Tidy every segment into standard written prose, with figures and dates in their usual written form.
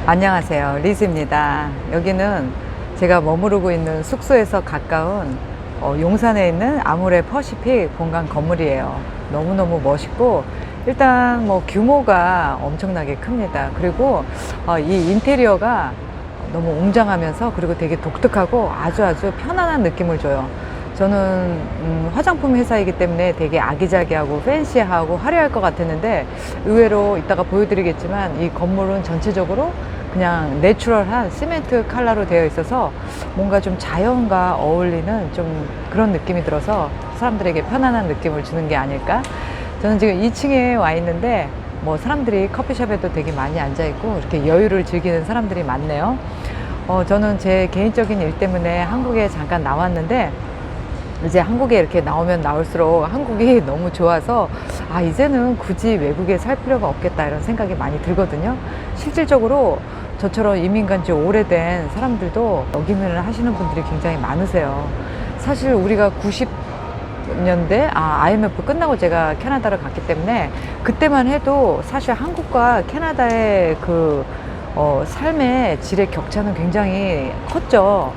안녕하세요. 리즈입니다. 여기는 제가 머무르고 있는 숙소에서 가까운 용산에 있는 아모레 퍼시픽 본관 건물이에요. 너무너무 멋있고 일단 뭐 규모가 엄청나게 큽니다. 그리고 이 인테리어가 너무 웅장하면서 그리고 되게 독특하고 아주 편안한 느낌을 줘요. 저는 화장품 회사이기 때문에 되게 아기자기하고 팬시하고 화려할 것 같았는데 의외로 이따가 보여드리겠지만 이 건물은 전체적으로 그냥 내추럴한 시멘트 컬러로 되어 있어서 뭔가 좀 자연과 어울리는 좀 그런 느낌이 들어서 사람들에게 편안한 느낌을 주는 게 아닐까. 저는 지금 2층에 와 있는데 뭐 사람들이 커피숍에도 되게 많이 앉아 있고 이렇게 여유를 즐기는 사람들이 많네요. 저는 제 개인적인 일 때문에 한국에 잠깐 나왔는데 이제 한국에 이렇게 나오면 나올수록 한국이 너무 좋아서 이제는 굳이 외국에 살 필요가 없겠다 이런 생각이 많이 들거든요. 실질적으로 저처럼 이민 간 지 오래된 사람들도 여기민을 하시는 분들이 굉장히 많으세요. 사실 우리가 90년대 IMF 끝나고 제가 캐나다를 갔기 때문에 그때만 해도 사실 한국과 캐나다의 그 삶의 질의 격차는 굉장히 컸죠.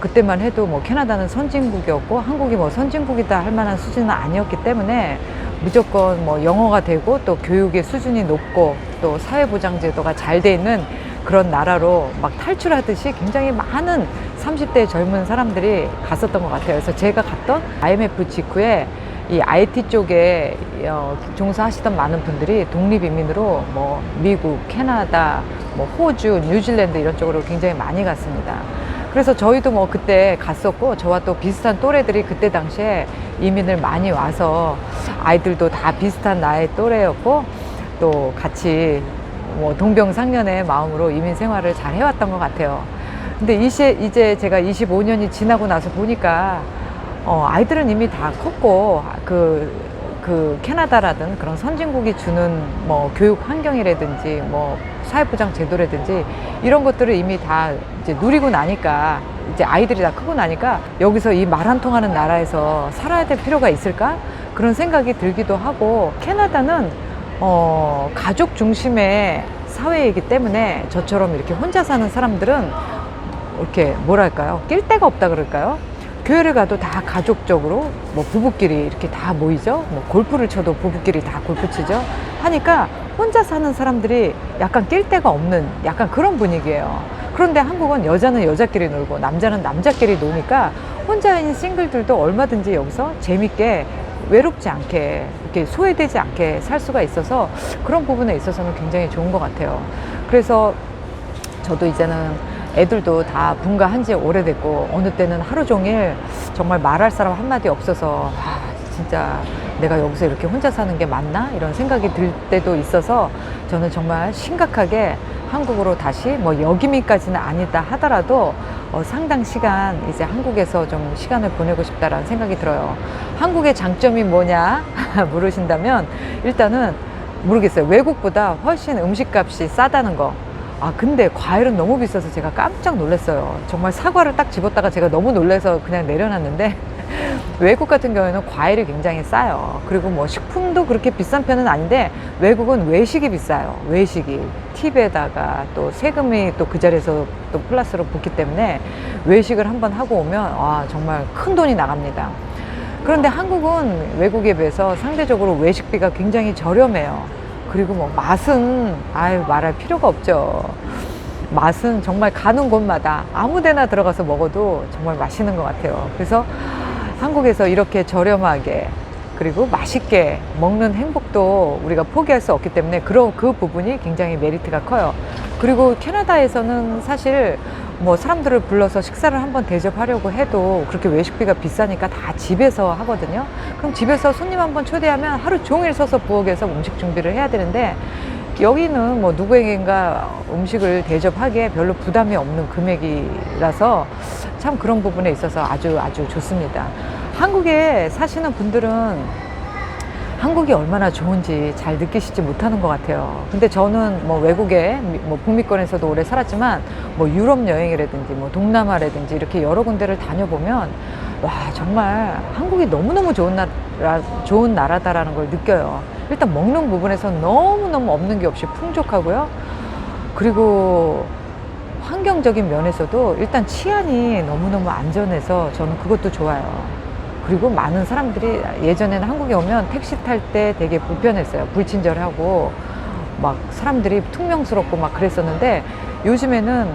그때만 해도 뭐 캐나다는 선진국이었고 한국이 뭐 선진국이다 할 만한 수준은 아니었기 때문에 무조건 뭐 영어가 되고 또 교육의 수준이 높고 또 사회보장제도가 잘 돼 있는 그런 나라로 막 탈출하듯이 굉장히 많은 30대 젊은 사람들이 갔었던 것 같아요. 그래서 제가 갔던 IMF 직후에 이 IT 쪽에 종사하시던 많은 분들이 독립이민으로 뭐 미국, 캐나다, 뭐 호주, 뉴질랜드 이런 쪽으로 굉장히 많이 갔습니다. 그래서 저희도 뭐 그때 갔었고 저와 또 비슷한 또래들이 그때 당시에 이민을 많이 와서 아이들도 다 비슷한 나이 또래였고 또 같이 뭐 동병상련의 마음으로 이민 생활을 잘 해왔던 것 같아요. 근데 이제 제가 25년이 지나고 나서 보니까 아이들은 이미 다 컸고 그 캐나다라든 그런 선진국이 주는 뭐 교육 환경이라든지 뭐 사회보장 제도라든지 이런 것들을 이미 다 이제 누리고 나니까 이제 아이들이 다 크고 나니까 여기서 이 말 안 통하는 나라에서 살아야 될 필요가 있을까? 그런 생각이 들기도 하고 캐나다는 가족 중심의 사회이기 때문에 저처럼 이렇게 혼자 사는 사람들은 이렇게 뭐랄까요? 낄 데가 없다 그럴까요? 교회를 가도 다 가족적으로 뭐 부부끼리 이렇게 다 모이죠. 뭐 골프를 쳐도 부부끼리 다 골프 치죠. 하니까 혼자 사는 사람들이 약간 낄 데가 없는 약간 그런 분위기예요. 그런데 한국은 여자는 여자끼리 놀고 남자는 남자끼리 노니까 혼자인 싱글들도 얼마든지 여기서 재밌게 외롭지 않게 이렇게 소외되지 않게 살 수가 있어서 그런 부분에 있어서는 굉장히 좋은 것 같아요. 그래서 저도 이제는 애들도 다 분가한 지 오래됐고 어느 때는 하루 종일 정말 말할 사람 한마디 없어서 진짜 내가 여기서 이렇게 혼자 사는 게 맞나? 이런 생각이 들 때도 있어서 저는 정말 심각하게 한국으로 다시 뭐 여기민까지는 아니다 하더라도 상당 시간 이제 한국에서 좀 시간을 보내고 싶다라는 생각이 들어요. 한국의 장점이 뭐냐 물으신다면 일단은 모르겠어요. 외국보다 훨씬 음식값이 싸다는 거. 근데 과일은 너무 비싸서 제가 깜짝 놀랐어요. 정말 사과를 딱 집었다가 제가 너무 놀라서 그냥 내려놨는데 외국 같은 경우에는 과일이 굉장히 싸요. 그리고 뭐 식품도 그렇게 비싼 편은 아닌데 외국은 외식이 비싸요. 외식이 팁에다가 또 세금이 또 그 자리에서 또 플러스로 붙기 때문에 외식을 한번 하고 오면 정말 큰 돈이 나갑니다. 그런데 한국은 외국에 비해서 상대적으로 외식비가 굉장히 저렴해요. 그리고 뭐 맛은 말할 필요가 없죠. 맛은 정말 가는 곳마다 아무 데나 들어가서 먹어도 정말 맛있는 것 같아요. 그래서 한국에서 이렇게 저렴하게 그리고 맛있게 먹는 행복도 우리가 포기할 수 없기 때문에 그 부분이 굉장히 메리트가 커요. 그리고 캐나다에서는 사실 뭐 사람들을 불러서 식사를 한번 대접하려고 해도 그렇게 외식비가 비싸니까 다 집에서 하거든요. 그럼 집에서 손님 한번 초대하면 하루 종일 서서 부엌에서 음식 준비를 해야 되는데 여기는 뭐 누구에겐가 음식을 대접하기에 별로 부담이 없는 금액이라서 참 그런 부분에 있어서 아주 좋습니다. 한국에 사시는 분들은 한국이 얼마나 좋은지 잘 느끼시지 못하는 것 같아요. 근데 저는 뭐 외국에 뭐 북미권에서도 오래 살았지만 뭐 유럽 여행이라든지 뭐 동남아라든지 이렇게 여러 군데를 다녀보면 정말 한국이 너무너무 좋은 나라다라는 걸 느껴요. 일단 먹는 부분에서 너무너무 없는 게 없이 풍족하고요. 그리고 환경적인 면에서도 일단 치안이 너무너무 안전해서 저는 그것도 좋아요. 그리고 많은 사람들이 예전에는 한국에 오면 택시 탈 때 되게 불편했어요. 불친절하고 막 사람들이 퉁명스럽고 막 그랬었는데, 요즘에는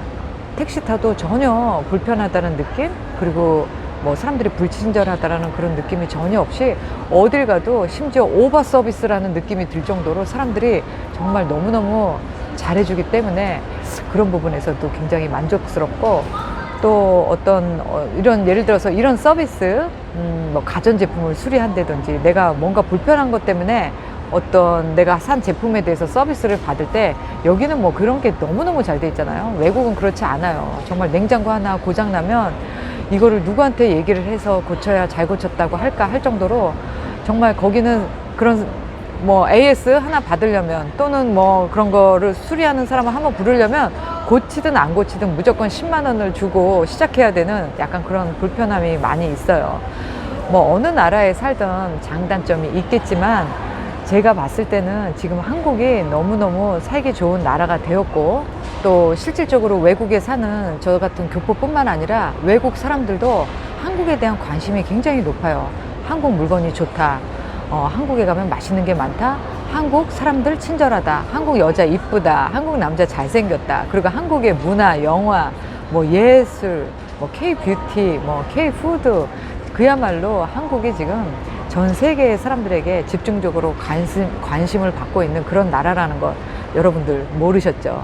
택시 타도 전혀 불편하다는 느낌, 그리고 뭐 사람들이 불친절하다라는 그런 느낌이 전혀 없이 어딜 가도 심지어 오버 서비스라는 느낌이 들 정도로 사람들이 정말 너무너무 잘해주기 때문에 그런 부분에서도 굉장히 만족스럽고, 또 어떤 이런 예를 들어서 이런 서비스, 뭐 가전제품을 수리한다든지 내가 뭔가 불편한 것 때문에 어떤 내가 산 제품에 대해서 서비스를 받을 때 여기는 뭐 그런 게 너무너무 잘 돼 있잖아요. 외국은 그렇지 않아요. 정말 냉장고 하나 고장 나면 이거를 누구한테 얘기를 해서 고쳐야 잘 고쳤다고 할까 할 정도로, 정말 거기는 그런 뭐 AS 하나 받으려면 또는 뭐 그런 거를 수리하는 사람을 한번 부르려면 고치든 안 고치든 무조건 10만 원을 주고 시작해야 되는 약간 그런 불편함이 많이 있어요. 뭐 어느 나라에 살던 장단점이 있겠지만 제가 봤을 때는 지금 한국이 너무너무 살기 좋은 나라가 되었고, 또 실질적으로 외국에 사는 저 같은 교포뿐만 아니라 외국 사람들도 한국에 대한 관심이 굉장히 높아요. 한국 물건이 좋다, 한국에 가면 맛있는 게 많다, 한국 사람들 친절하다, 한국 여자 이쁘다, 한국 남자 잘생겼다, 그리고 한국의 문화, 영화, 뭐 예술, 뭐 K-뷰티, 뭐 K-푸드, 그야말로 한국이 지금 전 세계의 사람들에게 집중적으로 관심을 받고 있는 그런 나라라는 것 여러분들 모르셨죠?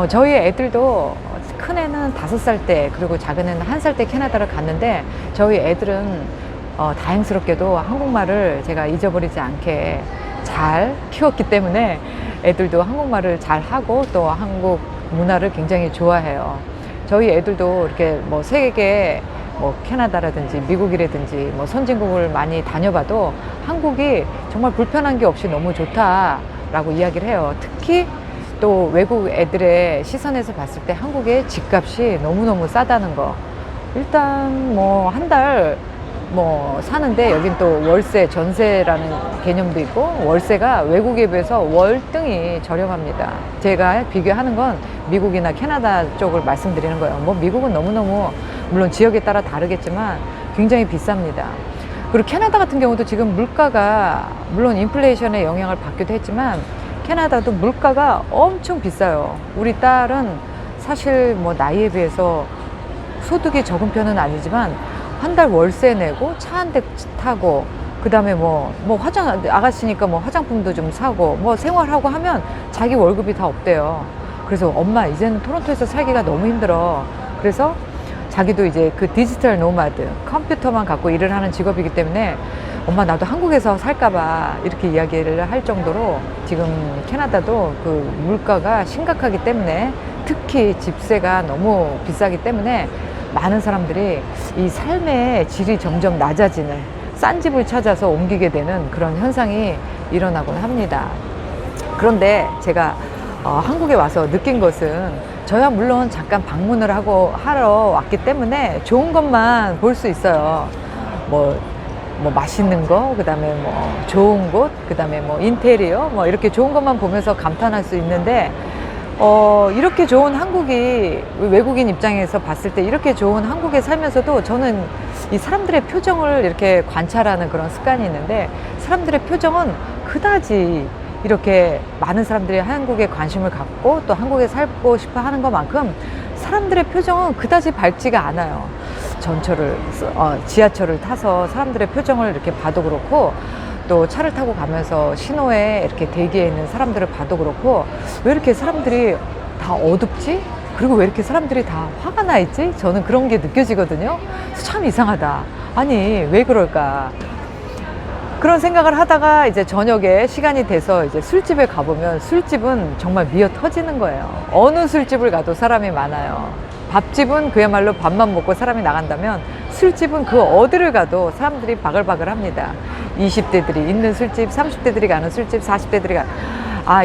저희 애들도 큰 애는 5살 때, 그리고 작은 애는 1살 때 캐나다를 갔는데, 저희 애들은 다행스럽게도 한국말을 제가 잊어버리지 않게 잘 키웠기 때문에 애들도 한국말을 잘 하고 또 한국 문화를 굉장히 좋아해요. 저희 애들도 이렇게 뭐 세계 뭐 캐나다라든지 미국이라든지 뭐 선진국을 많이 다녀봐도 한국이 정말 불편한 게 없이 너무 좋다라고 이야기를 해요. 특히 또 외국 애들의 시선에서 봤을 때 한국의 집값이 너무너무 싸다는 거. 일단 뭐 한 달 뭐 사는데 여긴 또 월세, 전세라는 개념도 있고, 월세가 외국에 비해서 월등히 저렴합니다. 제가 비교하는 건 미국이나 캐나다 쪽을 말씀드리는 거예요. 뭐 미국은 너무너무 물론 지역에 따라 다르겠지만 굉장히 비쌉니다. 그리고 캐나다 같은 경우도 지금 물가가 물론 인플레이션의 영향을 받기도 했지만 캐나다도 물가가 엄청 비싸요. 우리 딸은 사실 뭐 나이에 비해서 소득이 적은 편은 아니지만 한 달 월세 내고 차 한 대 타고, 그 다음에 뭐 아가씨니까 뭐 화장품도 좀 사고 뭐 생활하고 하면 자기 월급이 다 없대요. 그래서 엄마 이제는 토론토에서 살기가 너무 힘들어. 그래서 자기도 이제 그 디지털 노마드, 컴퓨터만 갖고 일을 하는 직업이기 때문에 엄마 나도 한국에서 살까봐 이렇게 이야기를 할 정도로 지금 캐나다도 그 물가가 심각하기 때문에, 특히 집세가 너무 비싸기 때문에 많은 사람들이 이 삶의 질이 점점 낮아지는, 싼 집을 찾아서 옮기게 되는 그런 현상이 일어나곤 합니다. 그런데 제가 한국에 와서 느낀 것은, 저야 물론 잠깐 방문을 하러 왔기 때문에 좋은 것만 볼 수 있어요. 뭐 맛있는 거, 그 다음에 뭐 좋은 곳, 그 다음에 뭐 인테리어, 뭐 이렇게 좋은 것만 보면서 감탄할 수 있는데, 이렇게 좋은 한국이, 외국인 입장에서 봤을 때 이렇게 좋은 한국에 살면서도 저는 이 사람들의 표정을 이렇게 관찰하는 그런 습관이 있는데, 사람들의 표정은 그다지 이렇게 많은 사람들이 한국에 관심을 갖고 또 한국에 살고 싶어 하는 것만큼 사람들의 표정은 그다지 밝지가 않아요. 지하철을 타서 사람들의 표정을 이렇게 봐도 그렇고, 또 차를 타고 가면서 신호에 이렇게 대기해 있는 사람들을 봐도 그렇고, 왜 이렇게 사람들이 다 어둡지? 그리고 왜 이렇게 사람들이 다 화가 나 있지? 저는 그런 게 느껴지거든요. 참 이상하다. 아니, 왜 그럴까? 그런 생각을 하다가 이제 저녁에 시간이 돼서 이제 술집에 가보면 술집은 정말 미어 터지는 거예요. 어느 술집을 가도 사람이 많아요. 밥집은 그야말로 밥만 먹고 사람이 나간다면, 술집은 그 어디를 가도 사람들이 바글바글 합니다. 20대들이 있는 술집, 30대들이 가는 술집, 40대들이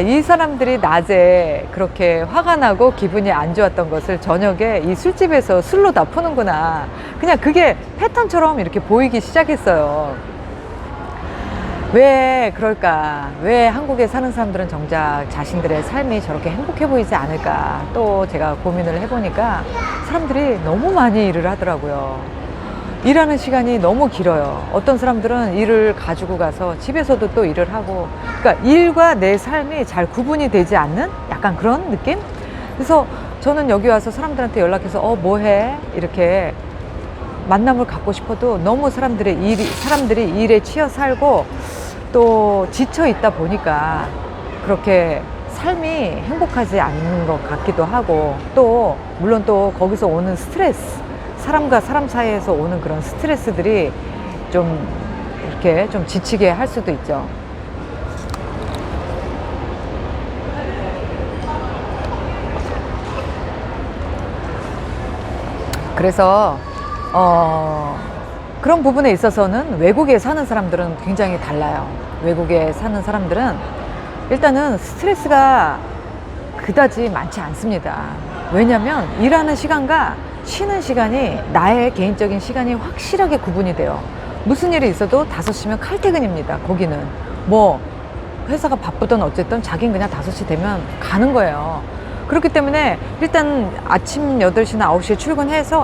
이 사람들이 낮에 그렇게 화가 나고 기분이 안 좋았던 것을 저녁에 이 술집에서 술로 다 푸는구나. 그냥 그게 패턴처럼 이렇게 보이기 시작했어요. 왜 그럴까? 왜 한국에 사는 사람들은 정작 자신들의 삶이 저렇게 행복해 보이지 않을까? 또 제가 고민을 해보니까 사람들이 너무 많이 일을 하더라고요. 일하는 시간이 너무 길어요. 어떤 사람들은 일을 가지고 가서 집에서도 또 일을 하고, 그러니까 일과 내 삶이 잘 구분이 되지 않는 약간 그런 느낌? 그래서 저는 여기 와서 사람들한테 연락해서 뭐 해? 이렇게 만남을 갖고 싶어도 너무 사람들이 일에 치여 살고 또 지쳐 있다 보니까 그렇게 삶이 행복하지 않는 것 같기도 하고, 또 물론 또 거기서 오는 스트레스, 사람과 사람 사이에서 오는 그런 스트레스들이 좀 이렇게 좀 지치게 할 수도 있죠. 그래서 그런 부분에 있어서는 외국에 사는 사람들은 굉장히 달라요. 외국에 사는 사람들은 일단은 스트레스가 그다지 많지 않습니다. 왜냐하면 일하는 시간과 쉬는 시간이, 나의 개인적인 시간이 확실하게 구분이 돼요. 무슨 일이 있어도 5시면 칼퇴근입니다. 거기는 뭐 회사가 바쁘든 어쨌든 자기는 그냥 5시 되면 가는 거예요. 그렇기 때문에 일단 아침 8시나 9시에 출근해서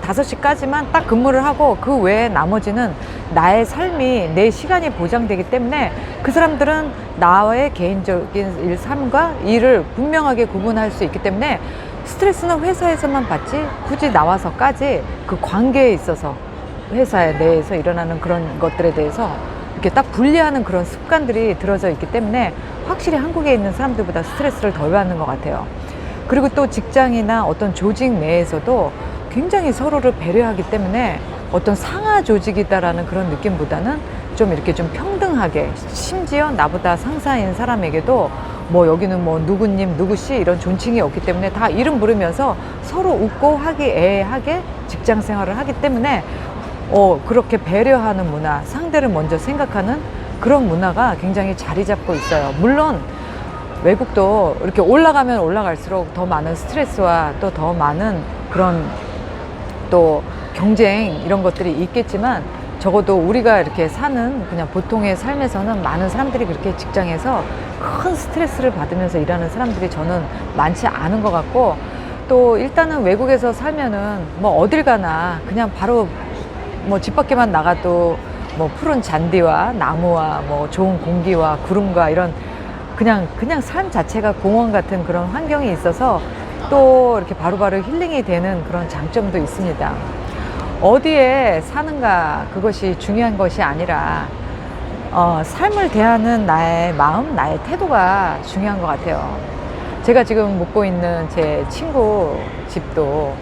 5시까지만 딱 근무를 하고, 그 외에 나머지는 나의 삶이, 내 시간이 보장되기 때문에 그 사람들은 나의 개인적인 삶과 일을 분명하게 구분할 수 있기 때문에 스트레스는 회사에서만 받지, 굳이 나와서까지 그 관계에 있어서 회사 내에서 일어나는 그런 것들에 대해서 이렇게 딱 분리하는 그런 습관들이 들어져 있기 때문에 확실히 한국에 있는 사람들보다 스트레스를 덜 받는 것 같아요. 그리고 또 직장이나 어떤 조직 내에서도 굉장히 서로를 배려하기 때문에 어떤 상하 조직이다라는 그런 느낌보다는 좀 이렇게 좀 평등하게, 심지어 나보다 상사인 사람에게도 뭐 여기는 뭐 누구님, 누구씨 이런 존칭이 없기 때문에 다 이름 부르면서 서로 웃고 화기애애하게 직장 생활을 하기 때문에 그렇게 배려하는 문화, 상대를 먼저 생각하는 그런 문화가 굉장히 자리 잡고 있어요. 물론 외국도 이렇게 올라가면 올라갈수록 더 많은 스트레스와 또 더 많은 그런 또 경쟁 이런 것들이 있겠지만, 적어도 우리가 이렇게 사는 그냥 보통의 삶에서는 많은 사람들이 그렇게 직장에서 큰 스트레스를 받으면서 일하는 사람들이 저는 많지 않은 것 같고, 또 일단은 외국에서 살면은 뭐 어딜 가나 그냥 바로 뭐 집 밖에만 나가도 뭐 푸른 잔디와 나무와 뭐 좋은 공기와 구름과 이런 그냥 삶 자체가 공원 같은 그런 환경이 있어서 또 이렇게 바로바로 힐링이 되는 그런 장점도 있습니다. 어디에 사는가 그것이 중요한 것이 아니라 삶을 대하는 나의 마음, 나의 태도가 중요한 것 같아요. 제가 지금 묵고 있는 제 친구 집도,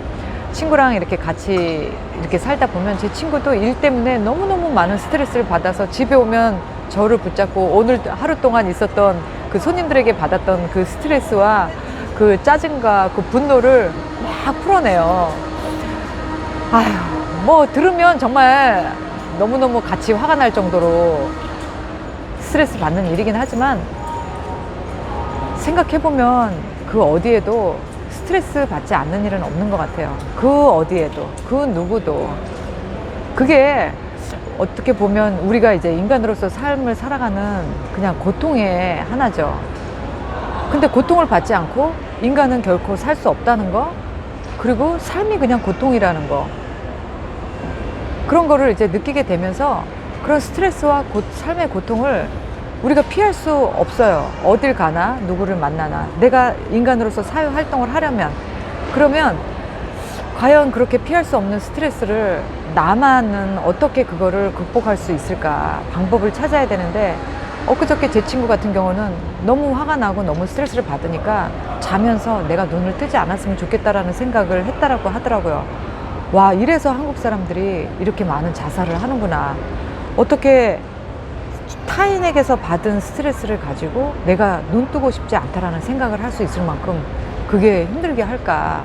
친구랑 이렇게 같이 이렇게 살다 보면 제 친구도 일 때문에 너무너무 많은 스트레스를 받아서 집에 오면 저를 붙잡고 오늘 하루 동안 있었던 그 손님들에게 받았던 그 스트레스와 그 짜증과 그 분노를 막 풀어내요. 아휴, 뭐 들으면 정말 너무너무 같이 화가 날 정도로 스트레스 받는 일이긴 하지만, 생각해보면 그 어디에도 스트레스 받지 않는 일은 없는 것 같아요. 그 어디에도, 그 누구도. 그게 어떻게 보면 우리가 이제 인간으로서 삶을 살아가는 그냥 고통의 하나죠. 근데 고통을 받지 않고 인간은 결코 살 수 없다는 거, 그리고 삶이 그냥 고통이라는 거, 그런 거를 이제 느끼게 되면서 그런 스트레스와 삶의 고통을 우리가 피할 수 없어요. 어딜 가나 누구를 만나나 내가 인간으로서 사회 활동을 하려면, 그러면 과연 그렇게 피할 수 없는 스트레스를 나만은 어떻게 그거를 극복할 수 있을까, 방법을 찾아야 되는데, 엊그저께 제 친구 같은 경우는 너무 화가 나고 너무 스트레스를 받으니까 자면서 내가 눈을 뜨지 않았으면 좋겠다라는 생각을 했다라고 하더라고요. 와, 이래서 한국 사람들이 이렇게 많은 자살을 하는구나. 어떻게 타인에게서 받은 스트레스를 가지고 내가 눈 뜨고 싶지 않다라는 생각을 할 수 있을 만큼 그게 힘들게 할까.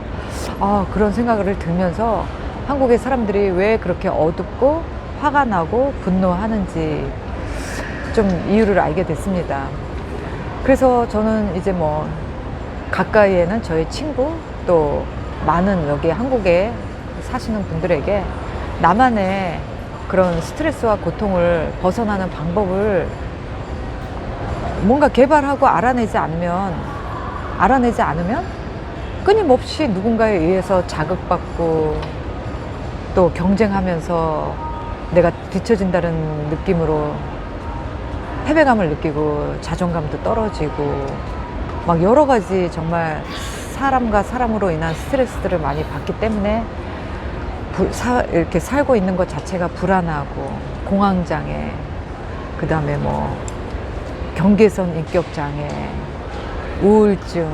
그런 생각을 들면서 한국의 사람들이 왜 그렇게 어둡고 화가 나고 분노하는지 좀 이유를 알게 됐습니다. 그래서 저는 이제 뭐 가까이에는 저희 친구, 또 많은 여기 한국에 사시는 분들에게 나만의 그런 스트레스와 고통을 벗어나는 방법을 뭔가 개발하고 알아내지 않으면 끊임없이 누군가에 의해서 자극받고 또 경쟁하면서 내가 뒤처진다는 느낌으로 패배감을 느끼고 자존감도 떨어지고 막 여러 가지 정말 사람과 사람으로 인한 스트레스들을 많이 받기 때문에 이렇게 살고 있는 것 자체가 불안하고 공황장애, 그 다음에 뭐 경계선 인격장애, 우울증,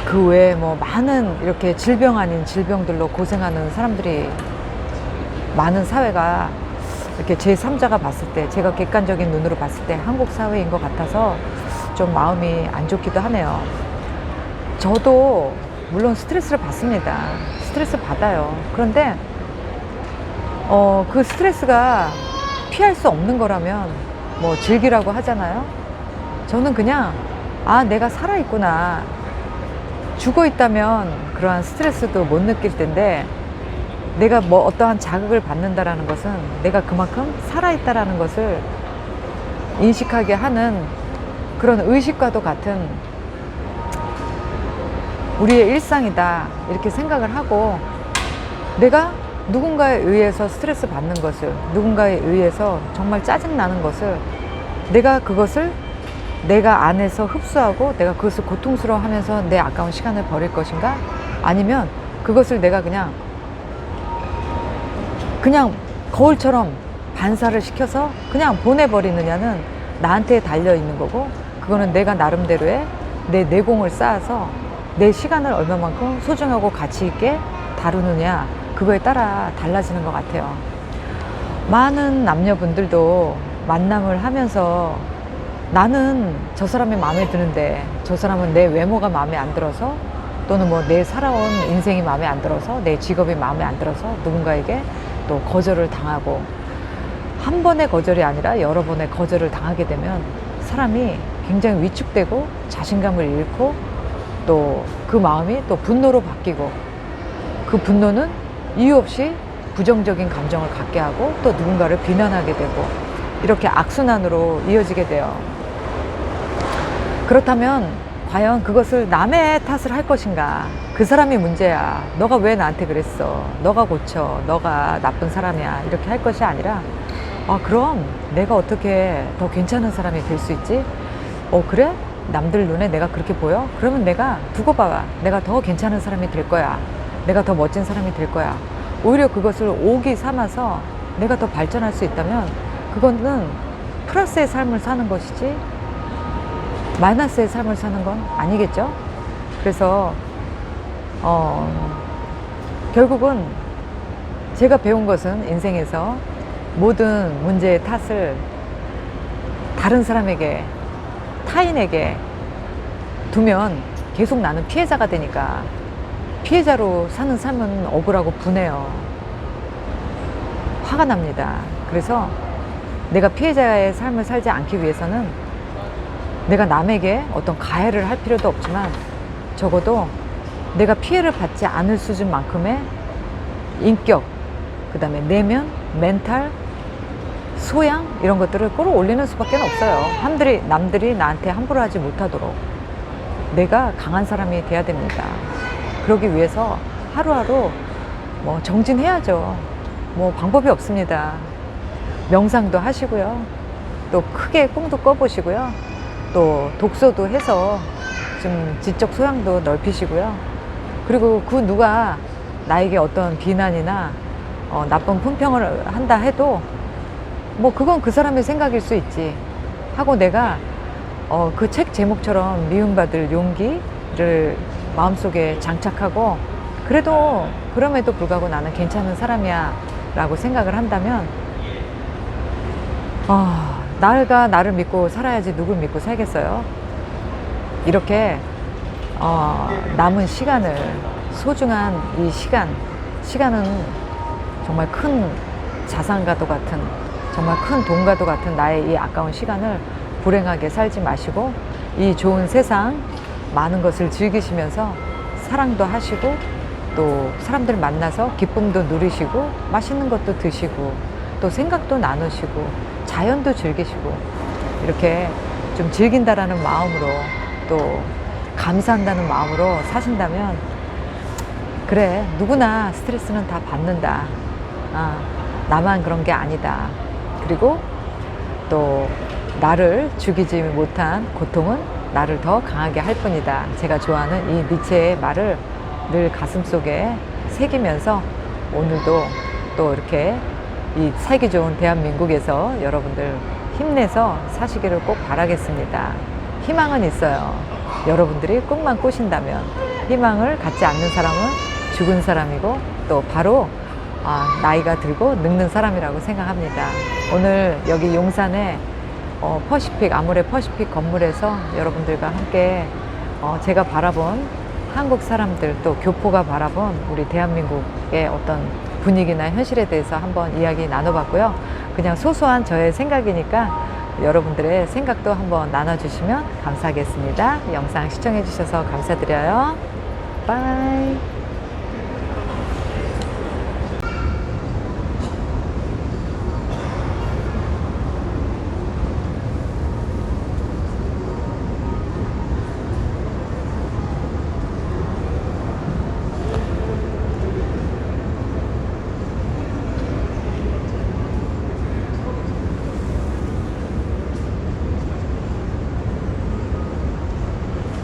그 외에 뭐 많은 이렇게 질병 아닌 질병들로 고생하는 사람들이 많은 사회가 이렇게 제3자가 봤을 때, 제가 객관적인 눈으로 봤을 때 한국 사회인 것 같아서 좀 마음이 안 좋기도 하네요. 저도 물론 스트레스를 받습니다. 스트레스 받아요. 그런데 그 스트레스가 피할 수 없는 거라면 뭐 즐기라고 하잖아요. 저는 그냥 내가 살아있구나. 죽어 있다면 그러한 스트레스도 못 느낄 텐데, 내가 뭐 어떠한 자극을 받는다라는 것은 내가 그만큼 살아있다라는 것을 인식하게 하는 그런 의식과도 같은 우리의 일상이다, 이렇게 생각을 하고, 내가 누군가에 의해서 스트레스 받는 것을, 누군가에 의해서 정말 짜증나는 것을, 내가 그것을 내가 안에서 흡수하고 내가 그것을 고통스러워하면서 내 아까운 시간을 버릴 것인가, 아니면 그것을 내가 그냥 거울처럼 반사를 시켜서 그냥 보내버리느냐는 나한테 달려있는 거고, 그거는 내가 나름대로의 내 내공을 쌓아서 내 시간을 얼마만큼 소중하고 가치 있게 다루느냐, 그거에 따라 달라지는 것 같아요. 많은 남녀분들도 만남을 하면서 나는 저 사람이 마음에 드는데 저 사람은 내 외모가 마음에 안 들어서, 또는 뭐 내 살아온 인생이 마음에 안 들어서, 내 직업이 마음에 안 들어서 누군가에게 또 거절을 당하고, 한 번의 거절이 아니라 여러 번의 거절을 당하게 되면 사람이 굉장히 위축되고 자신감을 잃고, 또 그 마음이 또 분노로 바뀌고, 그 분노는 이유 없이 부정적인 감정을 갖게 하고 또 누군가를 비난하게 되고, 이렇게 악순환으로 이어지게 돼요. 그렇다면 과연 그것을 남의 탓을 할 것인가? 그 사람이 문제야, 너가 왜 나한테 그랬어, 너가 고쳐, 너가 나쁜 사람이야, 이렇게 할 것이 아니라, 그럼 내가 어떻게 더 괜찮은 사람이 될 수 있지? 그래? 남들 눈에 내가 그렇게 보여? 그러면 내가 두고 봐봐, 내가 더 괜찮은 사람이 될 거야, 내가 더 멋진 사람이 될 거야. 오히려 그것을 오기 삼아서 내가 더 발전할 수 있다면 그거는 플러스의 삶을 사는 것이지 마이너스의 삶을 사는 건 아니겠죠? 그래서 결국은 제가 배운 것은, 인생에서 모든 문제의 탓을 다른 사람에게, 타인에게 두면 계속 나는 피해자가 되니까, 피해자로 사는 삶은 억울하고 분해요. 화가 납니다. 그래서 내가 피해자의 삶을 살지 않기 위해서는 내가 남에게 어떤 가해를 할 필요도 없지만, 적어도 내가 피해를 받지 않을 수준만큼의 인격, 그 다음에 내면, 멘탈, 소양, 이런 것들을 끌어올리는 수밖에 없어요. 남들이 나한테 함부로 하지 못하도록 내가 강한 사람이 돼야 됩니다. 그러기 위해서 하루하루 뭐 정진해야죠. 뭐 방법이 없습니다. 명상도 하시고요, 또 크게 꿈도 꿔보시고요, 또 독서도 해서 좀 지적 소양도 넓히시고요. 그리고 그 누가 나에게 어떤 비난이나 나쁜 품평을 한다 해도 뭐 그건 그 사람의 생각일 수 있지 하고, 내가 그 책 제목처럼 미움받을 용기를 마음속에 장착하고, 그래도 그럼에도 불구하고 나는 괜찮은 사람이야 라고 생각을 한다면, 내가 나를 믿고 살아야지 누굴 믿고 살겠어요? 이렇게 남은 시간을, 소중한 이 시간은 정말 큰 자산과도 같은, 정말 큰 돈과도 같은 나의 이 아까운 시간을 불행하게 살지 마시고, 이 좋은 세상 많은 것을 즐기시면서 사랑도 하시고, 또 사람들 만나서 기쁨도 누리시고, 맛있는 것도 드시고, 또 생각도 나누시고 자연도 즐기시고 이렇게 좀 즐긴다라는 마음으로 또 감사한다는 마음으로 사신다면 그래, 누구나 스트레스는 다 받는다. 나만 그런 게 아니다. 그리고 또 나를 죽이지 못한 고통은 나를 더 강하게 할 뿐이다. 제가 좋아하는 이 니체의 말을 늘 가슴속에 새기면서 오늘도 또 이렇게 이 살기 좋은 대한민국에서 여러분들 힘내서 사시기를 꼭 바라겠습니다. 희망은 있어요. 여러분들이 꿈만 꾸신다면. 희망을 갖지 않는 사람은 죽은 사람이고 또 바로 나이가 들고 늙는 사람이라고 생각합니다. 오늘 여기 용산에 퍼시픽, 아모레 퍼시픽 건물에서 여러분들과 함께 제가 바라본 한국 사람들 또 교포가 바라본 우리 대한민국의 어떤 분위기나 현실에 대해서 한번 이야기 나눠봤고요. 그냥 소소한 저의 생각이니까 여러분들의 생각도 한번 나눠주시면 감사하겠습니다. 영상 시청해 주셔서 감사드려요.